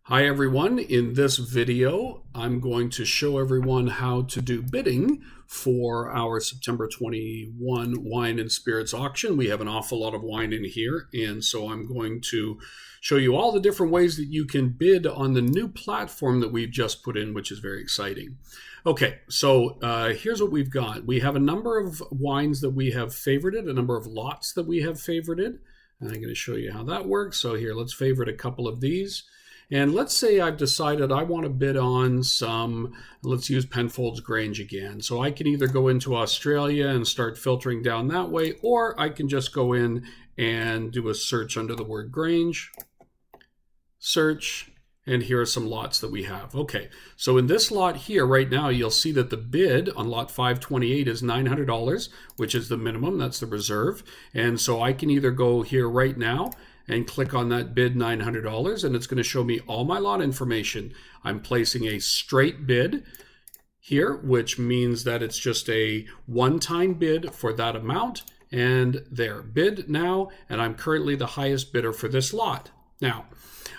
Hi everyone, in this video I'm going to show everyone how to do bidding for our September 21 wine and spirits auction. We have an awful lot of wine in here, and so I'm going to show you all the different ways that you can bid on the new platform that we've just put in, which is very exciting. Okay, so here's what we've got. We have a number of wines that we have favorited, a number of lots that we have favorited, and I'm going to show you how that works. So here, let's favorite a couple of these. And let's say I've decided I want to bid on some, let's use Penfolds Grange again. So I can either go into Australia and start filtering down that way, or I can just go in and do a search under the word Grange, search, and here are some lots that we have. Okay, so in this lot here right now, you'll see that the bid on lot 528 is $900, which is the minimum, that's the reserve. And so I can either go here right now and click on that bid $900, and it's going to show me all my lot information. I'm placing a straight bid here, which means that it's just a one-time bid for that amount, and there, bid now, and I'm currently the highest bidder for this lot. Now,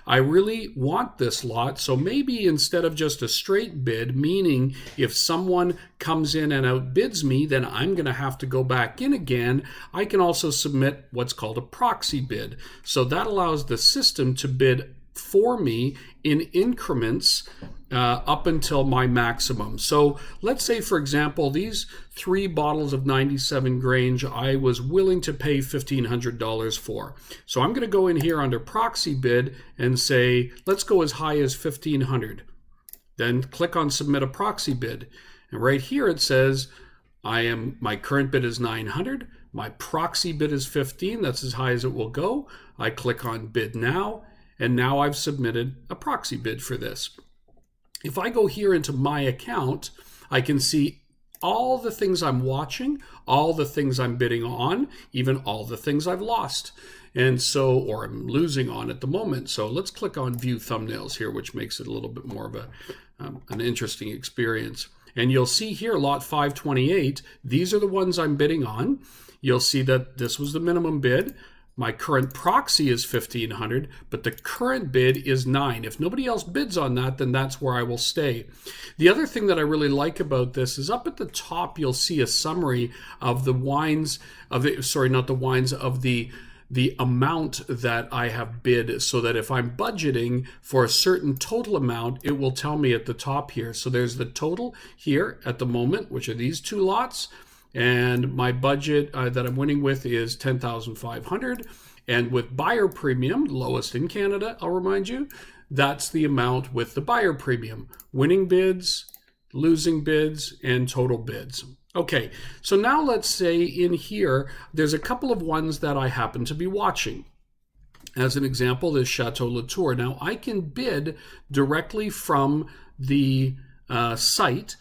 I really want this lot, so maybe instead of just a straight bid, meaning if someone comes in and outbids me, then I'm going to have to go back in again, I can also submit what's called a proxy bid. So that allows the system to bid for me in increments up until my maximum. So let's say, for example, these 3 bottles of 97 Grange I was willing to pay $1,500 for. So I'm going to go in here under proxy bid and say, let's go as high as $1,500. Then click on submit a proxy bid. And right here it says, my current bid is $900. My proxy bid is $1,500. That's as high as it will go. I click on bid now, and now I've submitted a proxy bid for this. If I go here into my account, I can see all the things I'm watching, all the things I'm bidding on, even all the things I've lost. And so, or I'm losing on at the moment. So let's click on view thumbnails here, which makes it a little bit more of an interesting experience. And you'll see here, lot 528, these are the ones I'm bidding on. You'll see that this was the minimum bid. My current proxy is $1,500, but the current bid is $900. If nobody else bids on that, then that's where I will stay. The other thing that I really like about this is up at the top, you'll see a summary of the wines, of the amount that I have bid, so that if I'm budgeting for a certain total amount, it will tell me at the top here. So there's the total here at the moment, which are these 2 lots. And my budget that I'm winning with is $10,500. And with buyer premium, lowest in Canada, I'll remind you, that's the amount with the buyer premium. Winning bids, losing bids, and total bids. Okay, so now let's say in here, there's a couple of ones that I happen to be watching. As an example, this Chateau Latour. Now, I can bid directly from the site,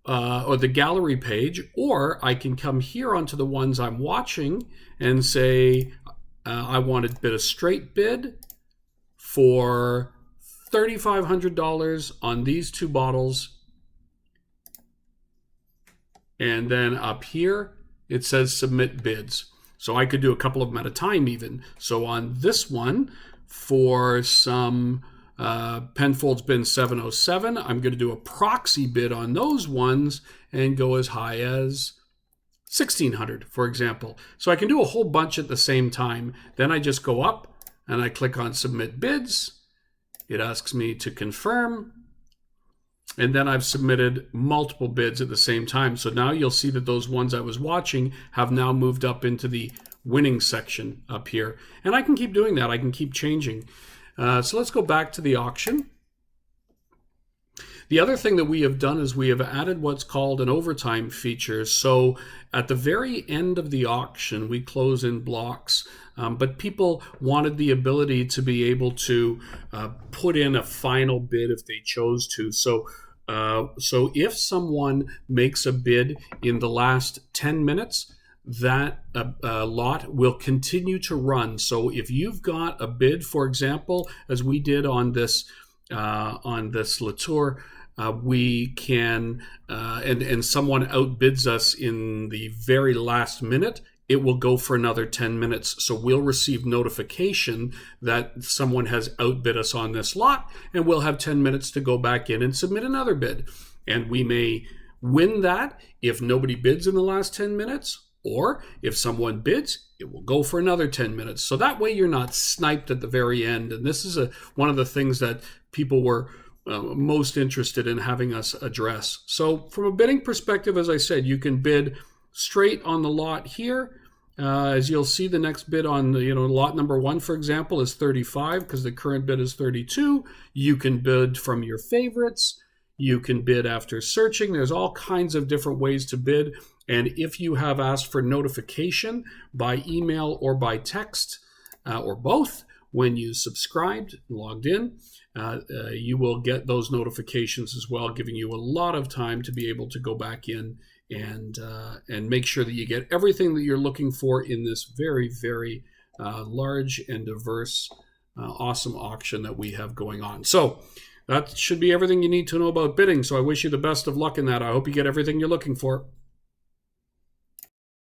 or the gallery page, or I can come here onto the ones I'm watching and say I want to bid a straight bid for $3,500 on these 2 bottles. And then up here it says submit bids. So I could do a couple of them at a time even. So on this one, for some Penfolds bin 707, I'm going to do a proxy bid on those ones and go as high as $1,600, for example. So I can do a whole bunch at the same time. Then I just go up and I click on submit bids. It asks me to confirm, and then I've submitted multiple bids at the same time. So now you'll see that those ones I was watching have now moved up into the winning section up here. And I can keep doing that. I can keep changing. So let's go back to the auction. The other thing that we have done is we have added what's called an overtime feature. So at the very end of the auction, we close in blocks, but people wanted the ability to be able to put in a final bid if they chose to. So if someone makes a bid in the last 10 minutes, that lot will continue to run. So if you've got a bid, for example, as we did on this Latour, we can, and someone outbids us in the very last minute, it will go for another 10 minutes. So we'll receive notification that someone has outbid us on this lot, and we'll have 10 minutes to go back in and submit another bid. And we may win that if nobody bids in the last 10 minutes, or if someone bids, it will go for another 10 minutes. So that way you're not sniped at the very end. And this is one of the things that people were most interested in having us address. So from a bidding perspective, as I said, you can bid straight on the lot here. As you'll see, the next bid on lot number 1, for example, is 35 because the current bid is 32. You can bid from your favorites. You can bid after searching. There's all kinds of different ways to bid. And if you have asked for notification by email or by text, or both, when you subscribed, logged in, you will get those notifications as well, giving you a lot of time to be able to go back in and make sure that you get everything that you're looking for in this very, very large and diverse, awesome auction that we have going on. So that should be everything you need to know about bidding. So I wish you the best of luck in that. I hope you get everything you're looking for.